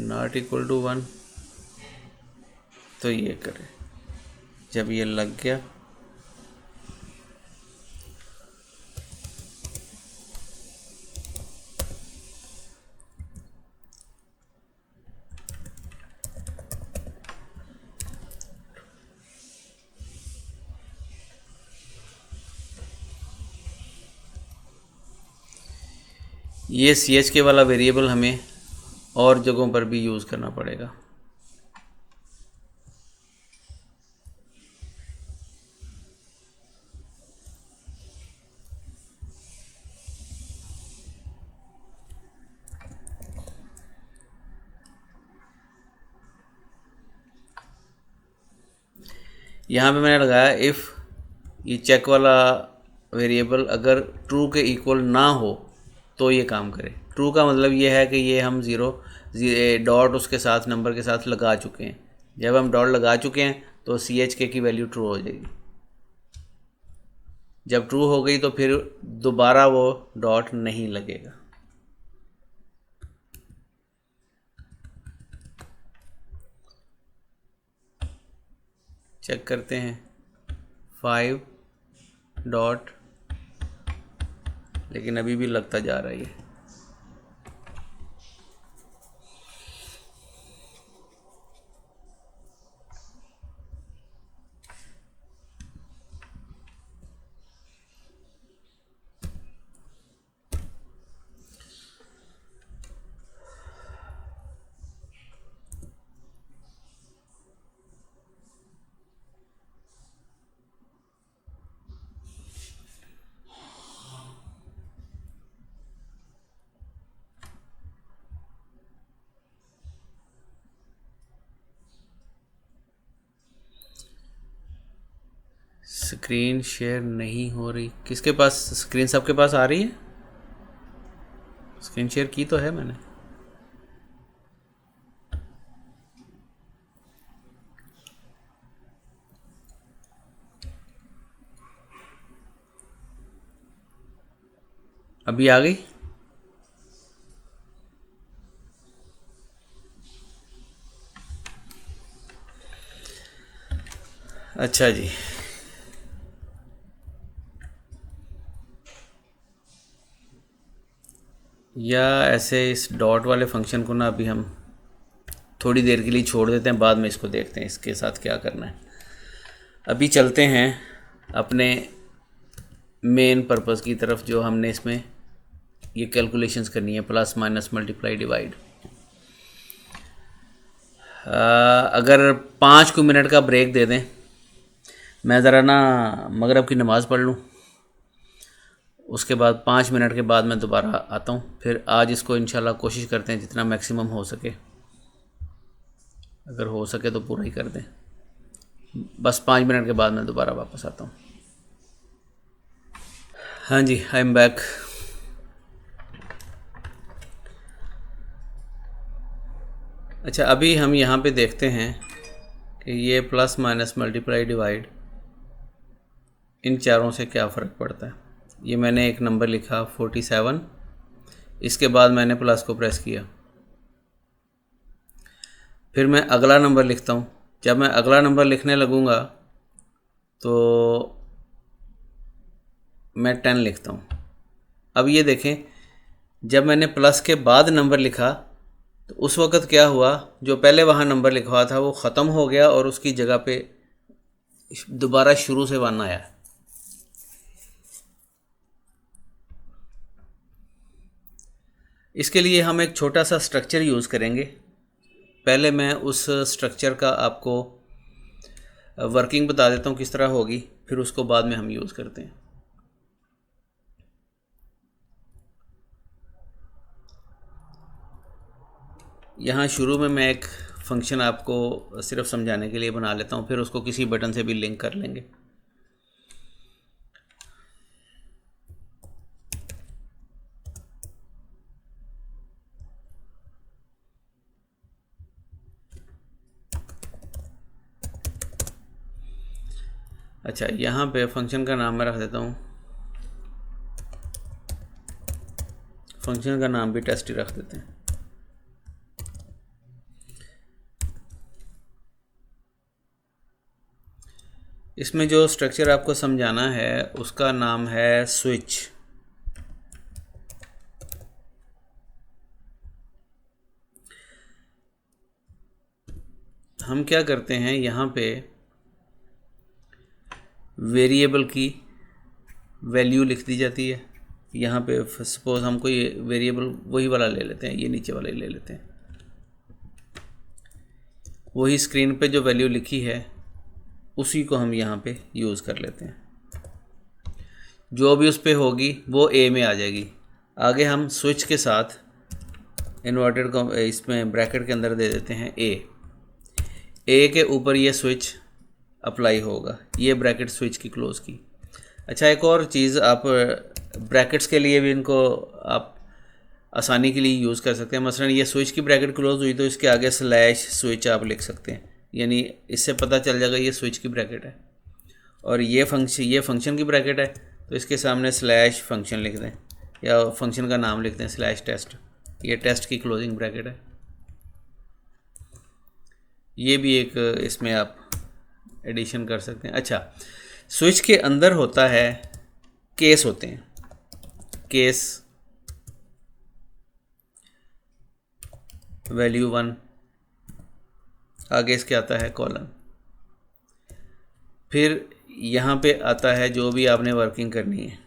नॉट इक्वल टू 1, तो ये करें। जब ये लग गया ये CHK वाला वेरिएबल हमें और जगहों पर भी यूज़ करना पड़ेगा। यहाँ पे मैंने लगाया इफ़ ये चेक वाला वेरिएबल अगर ट्रू के इक्वल ना हो तो ये काम करे। ट्रू का मतलब ये है कि ये हम डॉट उसके साथ नंबर के साथ लगा चुके हैं। जब हम डॉट लगा चुके हैं तो CHK की वैल्यू ट्रू हो जाएगी। जब ट्रू हो गई तो फिर दोबारा वो डॉट नहीं लगेगा। चेक करते हैं 5 डॉट, लेकिन अभी भी लगता जा रहा है। स्क्रीन शेयर नहीं हो रही। किसके पास स्क्रीन? सबके पास आ रही है? स्क्रीन शेयर की तो है मैंने। अभी आ गई? अच्छा जी, या ऐसे इस डॉट वाले फंक्शन को ना अभी हम थोड़ी देर के लिए छोड़ देते हैं, बाद में इसको देखते हैं इसके साथ क्या करना है। अभी चलते हैं अपने मेन पर्पस की तरफ, जो हमने इसमें ये कैलकुलेशंस करनी है, प्लस माइनस मल्टीप्लाई डिवाइड। अगर 5 मिनट का ब्रेक दे दें, मैं ज़रा ना मगरिब की नमाज़ पढ़ लूँ, उसके बाद 5 मिनट के बाद मैं दोबारा आता हूँ। फिर आज इसको इंशाल्लाह कोशिश करते हैं जितना मैक्सिमम हो सके, अगर हो सके तो पूरा ही कर दें। बस 5 मिनट के बाद मैं दोबारा वापस आता हूँ। हाँ जी, आई एम बैक। अच्छा, अभी हम यहाँ पे देखते हैं कि ये plus minus multiply divide in चारों से क्या फ़र्क पड़ता है। ये मैंने एक नंबर लिखा 47, इसके बाद मैंने प्लस को प्रेस किया, फिर मैं अगला नंबर लिखता हूँ। जब मैं अगला नंबर लिखने लगूँगा तो मैं 10 लिखता हूँ। अब ये देखें, जब मैंने प्लस के बाद नंबर लिखा तो उस वक़्त क्या हुआ, जो पहले वहाँ नंबर लिखवा था वो ख़त्म हो गया और उसकी जगह पे दोबारा शुरू से 1 आया। इसके लिए हम एक छोटा सा स्ट्रक्चर यूज़ करेंगे। पहले मैं उस स्ट्रक्चर का आपको वर्किंग बता देता हूँ किस तरह होगी, फिर उसको बाद में हम यूज़ करते हैं। यहाँ शुरू में मैं एक फंक्शन आपको सिर्फ समझाने के लिए बना लेता हूँ, फिर उसको किसी बटन से भी लिंक कर लेंगे। अच्छा, यहाँ पे फंक्शन का नाम मैं रख देता हूँ, फंक्शन का नाम भी टेस्ट ही रख देते हैं। इसमें जो स्ट्रक्चर आपको समझाना है उसका नाम है स्विच। हम क्या करते हैं, यहाँ पे वेरिएबल की वैल्यू लिख दी जाती है। यहाँ पे सपोज हम कोई वेरिएबल वही वाला ले लेते हैं, ये नीचे वाला ही ले लेते हैं। वही स्क्रीन पे जो वैल्यू लिखी है उसी को हम यहाँ पे यूज़ कर लेते हैं। जो भी उस पर होगी वो ए में आ जाएगी। आगे हम स्विच के साथ इन्वर्टेड इसमें ब्रैकेट के अंदर दे देते हैं ए के ऊपर ये स्विच अप्लाई होगा, ये ब्रैकेट स्विच की क्लोज की। अच्छा, एक और चीज़, आप ब्रैकेट्स के लिए भी इनको आप आसानी के लिए यूज़ कर सकते हैं। मसलन ये स्विच की ब्रैकेट क्लोज हुई तो इसके आगे स्लैश स्विच आप लिख सकते हैं, यानी इससे पता चल जाएगा ये स्विच की ब्रैकेट है। और ये फंक्शन की ब्रैकेट है तो इसके सामने स्लैश फंक्शन लिख दें या फंक्शन का नाम लिख दें स्लैश टेस्ट। ये टेस्ट की क्लोजिंग ब्रैकेट है। ये भी एक इसमें आप एडिशन कर सकते हैं। अच्छा, स्विच के अंदर होता है केस होते हैं, केस वैल्यू 1, आगे इसके आता है कॉलन। फिर यहाँ पे आता है जो भी आपने वर्किंग करनी है।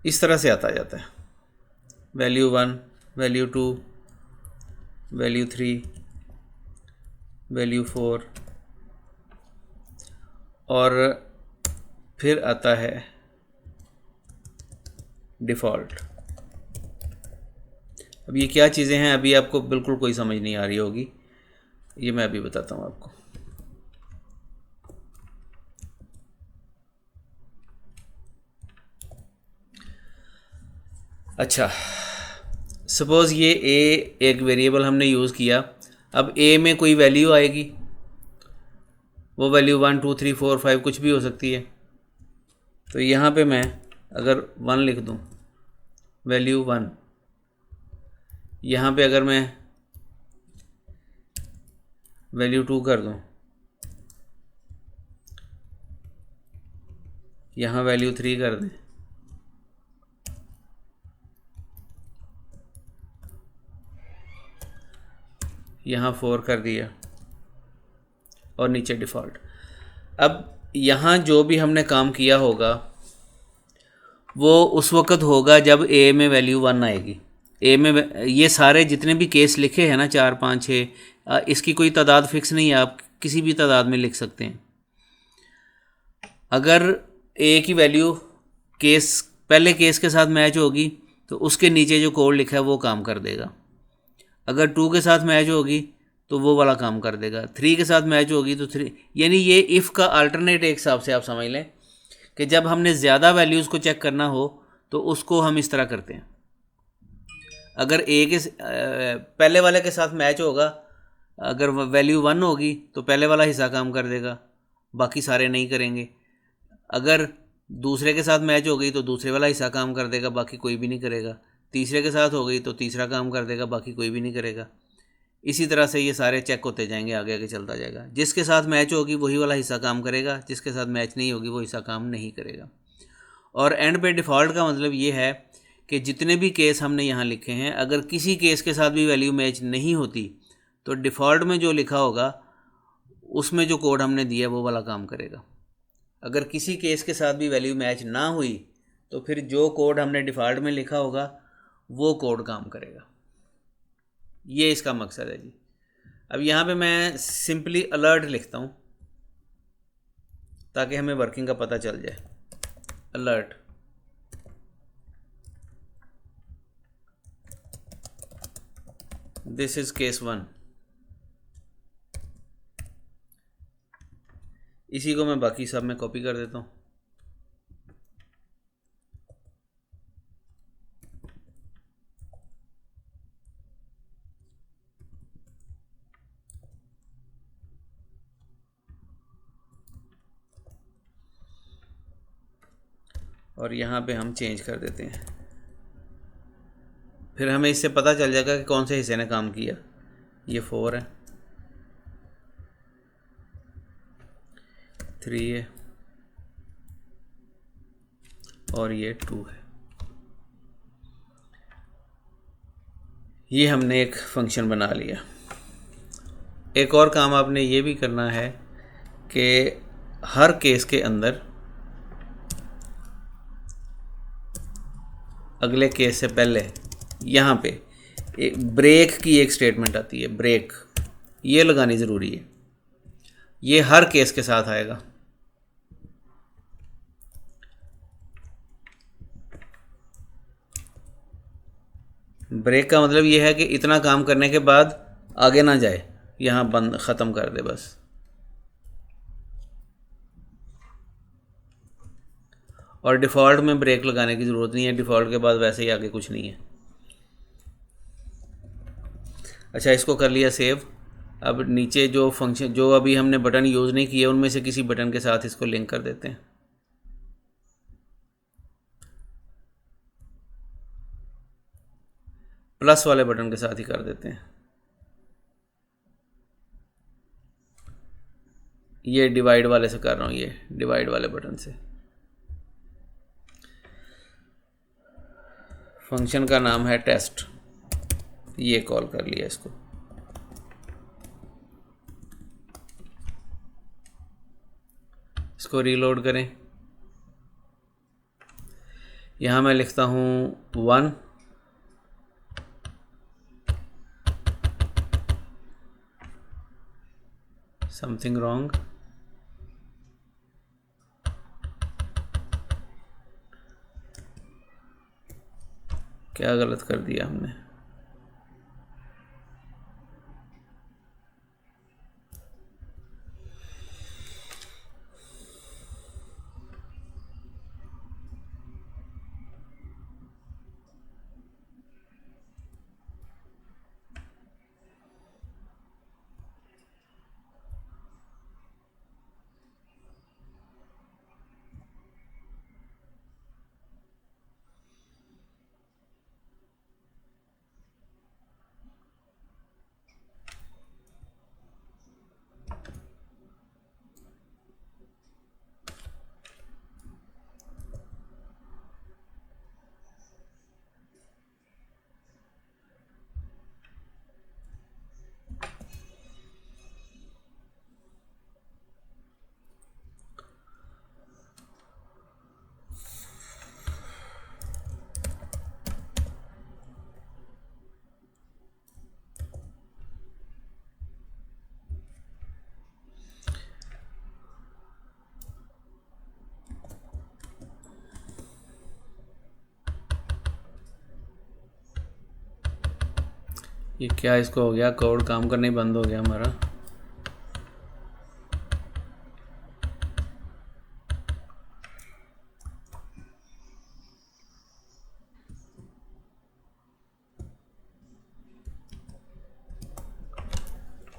इस तरह से आता जाता है वैल्यू 1, वैल्यू 2, वैल्यू 3, वैल्यू 4 और फिर आता है डिफ़ॉल्ट। अब ये क्या चीज़ें हैं अभी आपको बिल्कुल कोई समझ नहीं आ रही होगी, ये मैं अभी बताता हूँ आपको। अच्छा, सपोज़ ये ए एक वेरिएबल हमने यूज़ किया। अब ए में कोई वैल्यू आएगी, वो वैल्यू 1, 2, 3, 4, 5 कुछ भी हो सकती है। तो यहाँ पे मैं अगर 1 लिख दूँ, वैल्यू 1, यहाँ पे अगर मैं वैल्यू 2 कर दूँ, यहाँ वैल्यू 3 कर दें, यहाँ 4 कर दिया और नीचे डिफ़ॉल्ट। अब यहाँ जो भी हमने काम किया होगा वो उस वक़्त होगा जब ए में वैल्यू 1 आएगी। ए में ये सारे जितने भी केस लिखे हैं ना, 4, 5, 6, इसकी कोई तादाद फिक्स नहीं है, आप किसी भी तादाद में लिख सकते हैं। अगर ए की वैल्यू केस पहले केस के साथ मैच होगी तो उसके नीचे जो कोड लिखा है वो काम कर देगा। अगर 2 के साथ मैच होगी तो वो वाला काम कर देगा। 3 के साथ मैच होगी तो 3, यानी ये इफ़ का अल्टरनेट एक हिसाब से आप समझ लें कि जब हमने ज़्यादा वैल्यूज़ को चेक करना हो तो उसको हम इस तरह करते हैं। अगर ए के पहले वाले के साथ मैच होगा, अगर वैल्यू 1 होगी तो पहले वाला हिस्सा काम कर देगा, बाकी सारे नहीं करेंगे। अगर दूसरे के साथ मैच हो गई तो दूसरे वाला हिस्सा काम कर देगा, बाकी कोई भी नहीं करेगा। तीसरे के साथ हो गई तो तीसरा काम कर देगा, बाकी कोई भी नहीं करेगा। इसी तरह से ये सारे चेक होते जाएंगे, आगे आगे चलता जाएगा। जिसके साथ मैच होगी वही वाला हिस्सा काम करेगा, जिसके साथ मैच नहीं होगी वो हिस्सा काम नहीं करेगा। और एंड पे डिफ़ॉल्ट का मतलब ये है कि जितने भी केस हमने यहाँ लिखे हैं, अगर किसी केस के साथ भी वैल्यू मैच नहीं होती तो डिफ़ॉल्ट में जो लिखा होगा उसमें जो कोड हमने दिया वो वाला काम करेगा। अगर किसी केस के साथ भी वैल्यू मैच ना हुई तो फिर जो कोड हमने डिफ़ॉल्ट में लिखा होगा वो कोड काम करेगा। ये इसका मकसद है जी। अब यहाँ पे मैं सिंपली अलर्ट लिखता हूँ ताकि हमें वर्किंग का पता चल जाए। Alert, this is case 1। इसी को मैं बाकी सब में कॉपी कर देता हूँ। और यहाँ पे हम चेंज कर देते हैं। फिर हमें इससे पता चल जाएगा कि कौन से हिस्से ने काम किया। ये 4 है, 3 है और ये 2 है। ये हमने एक फंक्शन बना लिया। एक और काम आपने ये भी करना है कि हर केस के अंदर अगले केस से पहले यहाँ पे एक ब्रेक की एक स्टेटमेंट आती है, ब्रेक, ये लगानी ज़रूरी है। ये हर केस के साथ आएगा। ब्रेक का मतलब ये है कि इतना काम करने के बाद आगे ना जाए, यहाँ बंद ख़त्म कर दे बस। और डिफ़ॉल्ट में ब्रेक लगाने की ज़रूरत नहीं है, डिफ़ॉल्ट के बाद वैसे ही आगे कुछ नहीं है। अच्छा, इसको कर लिया सेव। अब नीचे जो फंक्शन, जो अभी हमने बटन यूज़ नहीं किए, उनमें से किसी बटन के साथ इसको लिंक कर देते हैं। प्लस वाले बटन के साथ ही कर देते हैं। ये डिवाइड वाले से कर रहा हूँ, ये डिवाइड वाले बटन से। फंक्शन का नाम है टेस्ट, ये कॉल कर लिया इसको। इसको रीलोड करें। यहाँ मैं लिखता हूँ 1, समथिंग रॉन्ग, क्या गलत कर दिया हमने। ये क्या इसको हो गया, कोड काम करना ही बंद हो गया हमारा।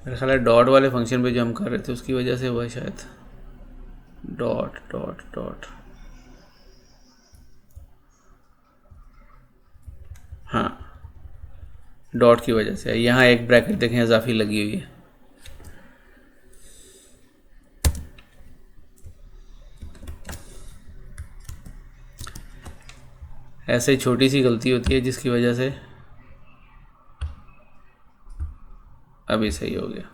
मेरे ख्याल है डॉट वाले फंक्शन पे जो हम कर रहे थे उसकी वजह से हुआ शायद। डॉट डॉट डॉट, हाँ, डॉट की वजह से। यहाँ एक ब्रैकेट देखें इजाफी लगी हुई है। ऐसे ही छोटी सी गलती होती है जिसकी वजह से अभी सही हो गया।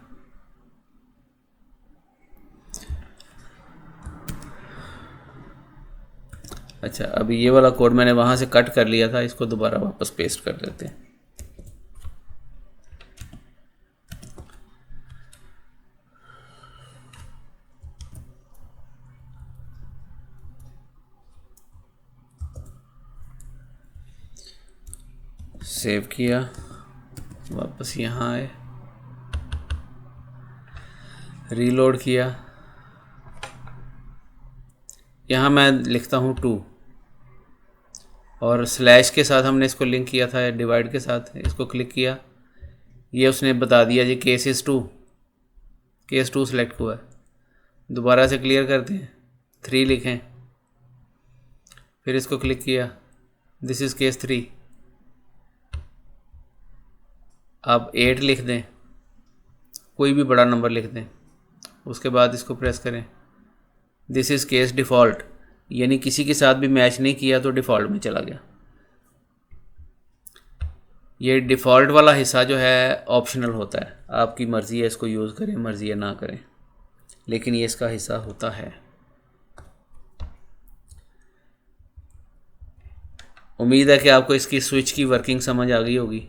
अच्छा, अभी ये वाला कोड मैंने वहाँ से कट कर लिया था, इसको दोबारा वापस पेस्ट कर देते हैं। सेव किया, वापस यहाँ आए, रीलोड किया। यहाँ मैं लिखता हूँ 2 और स्लैश के साथ हमने इसको लिंक किया था डिवाइड के साथ। इसको क्लिक किया, ये उसने बता दिया जी केस 2 सेलेक्ट हुआ है। दोबारा से क्लियर करते हैं, 3 लिखें, फिर इसको क्लिक किया, दिस इज़ केस 3, आप 8 लिख दें, कोई भी बड़ा नंबर लिख दें, उसके बाद इसको प्रेस करें, दिस इज़ केस डिफ़ॉल्ट, यानी किसी के साथ भी मैच नहीं किया तो डिफ़ॉल्ट में चला गया। ये डिफ़ॉल्ट वाला हिस्सा जो है ऑप्शनल होता है, आपकी मर्ज़ी है इसको यूज़ करें, मर्ज़ी है ना करें, लेकिन ये इसका हिस्सा होता है। उम्मीद है कि आपको इसकी स्विच की वर्किंग समझ आ गई होगी।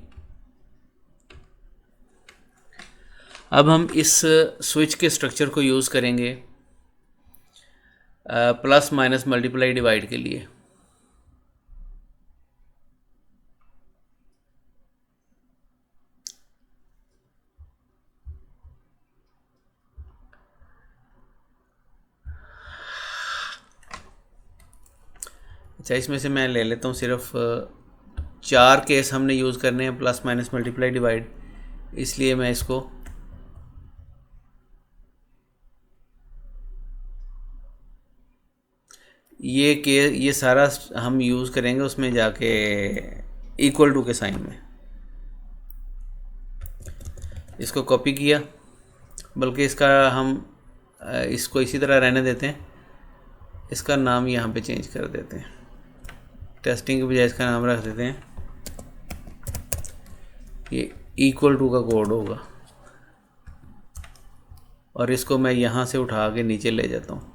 अब हम इस स्विच के स्ट्रक्चर को यूज़ करेंगे प्लस माइनस मल्टीप्लाई डिवाइड के लिए। अच्छा, इसमें से मैं ले लेता हूँ सिर्फ 4 केस हमने यूज़ करने हैं प्लस माइनस मल्टीप्लाई डिवाइड, इसलिए मैं इसको ये सारा हम यूज़ करेंगे उसमें जाके इक्वल टू के साइन में। इसको कॉपी किया, बल्कि इसका हम इसको इसी तरह रहने देते हैं, इसका नाम यहाँ पे चेंज कर देते हैं, टेस्टिंग के बजाय इसका नाम रख देते हैं, ये इक्वल टू का कोड होगा, और इसको मैं यहाँ से उठा के नीचे ले जाता हूँ।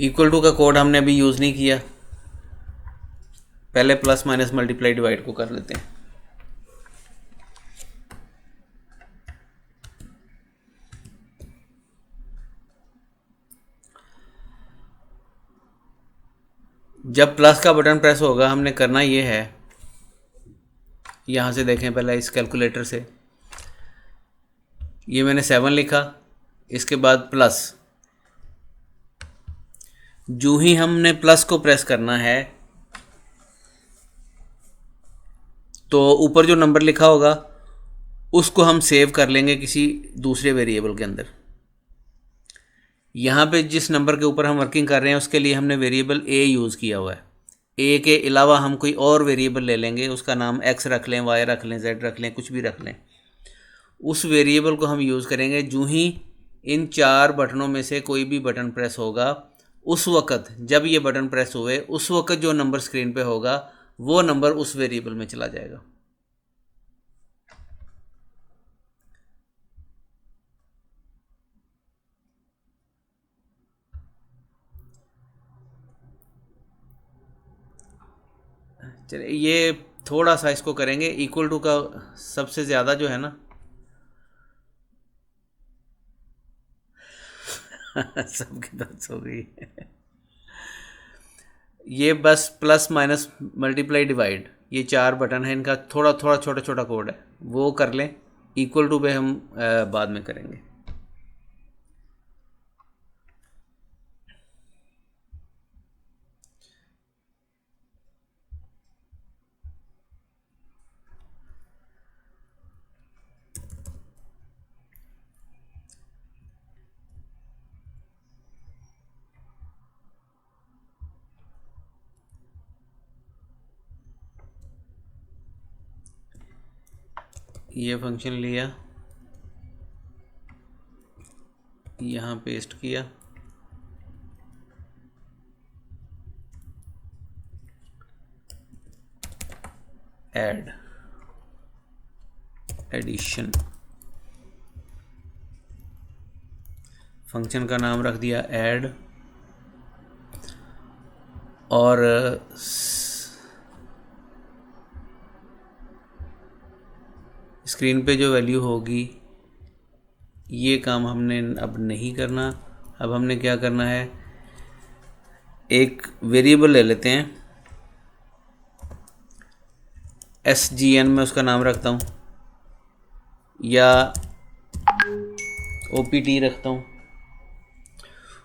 इक्वल टू का कोड हमने अभी यूज़ नहीं किया, पहले प्लस माइनस मल्टीप्लाई डिवाइड को कर लेते हैं। जब प्लस का बटन प्रेस होगा हमने करना ये है, यहाँ से देखें पहले इस कैलकुलेटर से, ये मैंने 7 लिखा, इसके बाद प्लस, जो ही हमने प्लस को प्रेस करना है तो ऊपर जो नंबर लिखा होगा उसको हम सेव कर लेंगे किसी दूसरे वेरिएबल के अंदर। यहाँ पे जिस नंबर के ऊपर हम वर्किंग कर रहे हैं उसके लिए हमने वेरिएबल ए यूज़ किया हुआ है, ए के अलावा हम कोई और वेरिएबल ले लेंगे, उसका नाम एक्स रख लें, वाई रख लें, जेड रख लें, कुछ भी रख लें, उस वेरिएबल को हम यूज़ करेंगे। जो ही इन 4 बटनों में से कोई भी बटन प्रेस होगा, उस वक़्त जब ये बटन प्रेस हुए उस वक़्त जो नंबर स्क्रीन पे होगा वो नंबर उस वेरिएबल में चला जाएगा। चलिए ये थोड़ा सा इसको करेंगे, इक्वल टू का सबसे ज़्यादा जो है ना सबके दांत हो गई ये बस प्लस माइनस मल्टीप्लाई डिवाइड, ये 4 बटन है, इनका थोड़ा थोड़ा छोटा छोटा कोड है, वो कर लें। इक्वल टू पे हम बाद में करेंगे। ये फंक्शन लिया, यहाँ पेस्ट किया, ऐड एडिशन, फंक्शन का नाम रख दिया ऐड, और स्क्रीन पे जो वैल्यू होगी ये काम हमने अब नहीं करना। अब हमने क्या करना है, एक वेरिएबल ले लेते हैं, SGN में उसका नाम रखता हूँ या OPT रखता हूँ,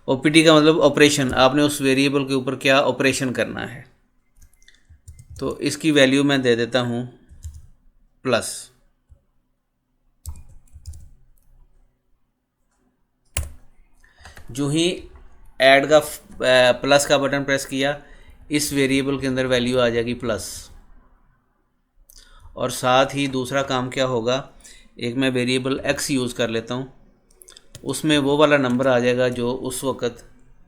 ओपीटी का मतलब ऑपरेशन, आपने उस वेरिएबल के ऊपर क्या ऑपरेशन करना है। तो इसकी वैल्यू मैं दे देता हूँ प्लस। जो ही ऐड का प्लस का बटन प्रेस किया, इस वेरिएबल के अंदर वैल्यू आ जाएगी प्लस। और साथ ही दूसरा काम क्या होगा, एक मैं वेरिएबल x यूज़ कर लेता हूँ, उसमें वो वाला नंबर आ जाएगा जो उस वक़्त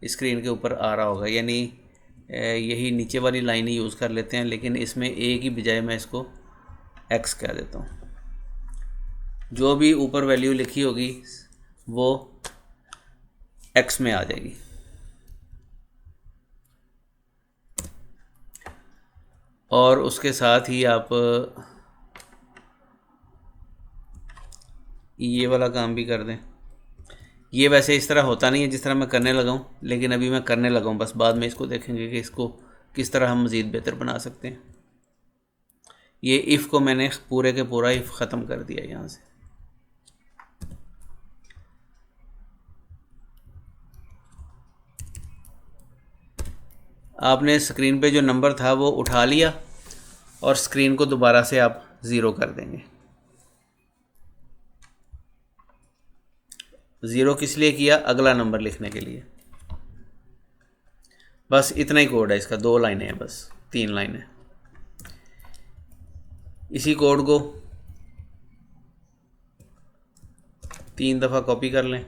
स्क्रीन के ऊपर आ रहा होगा। यानी यही नीचे वाली लाइन ही यूज़ कर लेते हैं, लेकिन इसमें a की बजाय मैं इसको x कह देता हूँ। जो भी ऊपर वैल्यू लिखी होगी वो x में आ जाएगी। और उसके साथ ही आप ये वाला काम भी कर दें। ये वैसे इस तरह होता नहीं है जिस तरह मैं करने लगा हूँ, लेकिन अभी मैं करने लगा हूँ, बस बाद में इसको देखेंगे कि इसको किस तरह हम मज़ीद बेहतर बना सकते हैं। ये इफ़ को मैंने पूरे के पूरा इफ़ ख़त्म कर दिया यहाँ से। आपने स्क्रीन पे जो नंबर था वो उठा लिया और स्क्रीन को दोबारा से आप ज़ीरो कर देंगे। ज़ीरो किस लिए किया, अगला नंबर लिखने के लिए। बस इतना ही कोड है इसका, 2 लाइनें हैं, बस 3 लाइनें। इसी कोड को 3 दफ़ा कॉपी कर लें।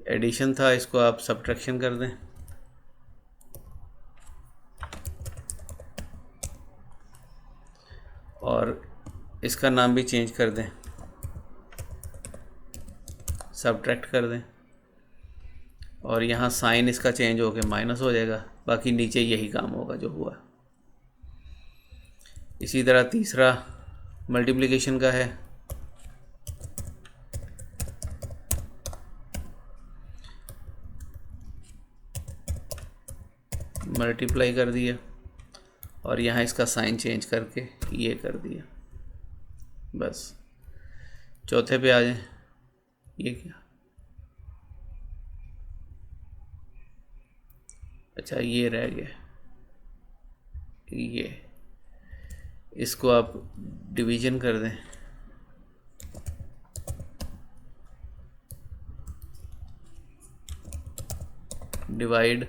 एडिशन था, इसको आप सब्ट्रैक्शन कर दें। और इसका नाम भी चेंज कर दें, सब्ट्रैक्ट कर दें। और यहाँ साइन इसका चेंज होकर माइनस हो जाएगा। बाकी नीचे यही काम होगा जो हुआ। इसी तरह तीसरा मल्टीप्लिकेशन का है। मल्टीप्लाई कर दिया और यहाँ इसका साइन चेंज करके ये कर दिया। बस चौथे पे आ जाए। ये क्या, अच्छा ये रह गया। ये इसको आप डिवीज़न कर दें। डिवाइड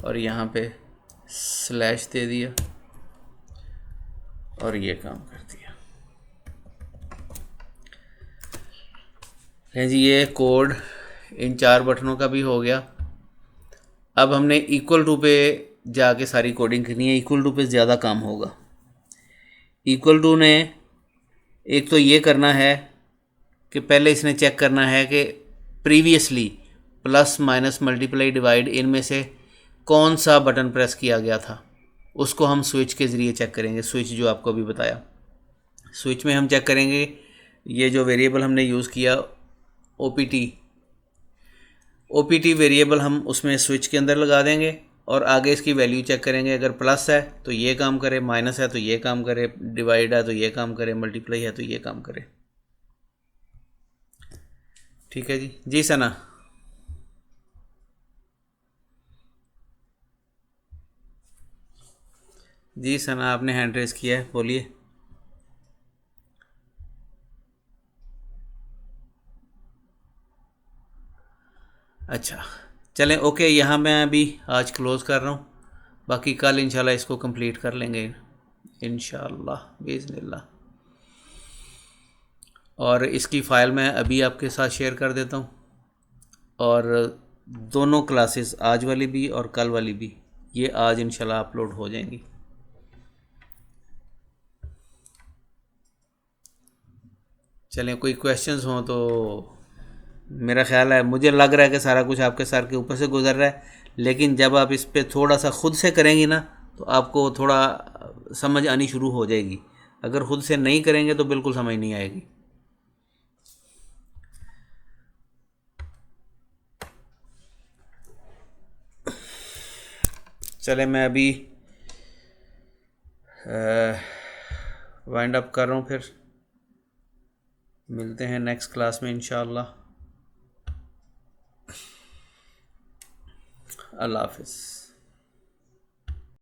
और यहाँ पे स्लैश दे दिया और ये काम कर दिया। लें जी, ये कोड इन 4 बटनों का भी हो गया। अब हमने इक्वल टू पे जाके सारी कोडिंग करनी है। इक्वल टू पे ज़्यादा काम होगा। इक्वल टू ने एक तो ये करना है कि पहले इसने चेक करना है कि previously plus minus multiply divide इनमें से कौन सा बटन प्रेस किया गया था। उसको हम स्विच के ज़रिए चेक करेंगे। स्विच जो आपको अभी बताया, स्विच में हम चेक करेंगे ये जो वेरिएबल हमने यूज़ किया ओपीटी वेरिएबल हम उसमें स्विच के अंदर लगा देंगे और आगे इसकी वैल्यू चेक करेंगे। अगर प्लस है तो ये काम करे, माइनस है तो ये काम करे, डिवाइड है तो ये काम करे, मल्टीप्लाई है तो ये काम करे। ठीक है जी। जी सना, जी सना आपने हैंड रेस किया है, बोलिए। अच्छा चलें, ओके। यहाँ मैं अभी आज क्लोज़ कर रहा हूँ। बाकी कल इंशाल्लाह इसको कंप्लीट कर लेंगे इंशाल्लाह बिइज़्निल्लाह। और इसकी फ़ाइल मैं अभी आपके साथ शेयर कर देता हूँ। और दोनों क्लासेस, आज वाली भी और कल वाली भी, ये आज इंशाल्लाह अपलोड हो जाएंगी। चलें, कोई क्वेश्चंस हों तो। मेरा ख्याल है, मुझे लग रहा है कि सारा कुछ आपके सर के ऊपर से गुजर रहा है, लेकिन जब आप इस पर थोड़ा सा ख़ुद से करेंगी ना तो आपको थोड़ा समझ आनी शुरू हो जाएगी। अगर ख़ुद से नहीं करेंगे तो बिल्कुल समझ नहीं आएगी। चले, मैं अभी वाइंड अप कर रहा हूँ। फिर मिलते हैं नेक्स्ट क्लास में इंशाअल्लाह। अल्लाह हाफिज़।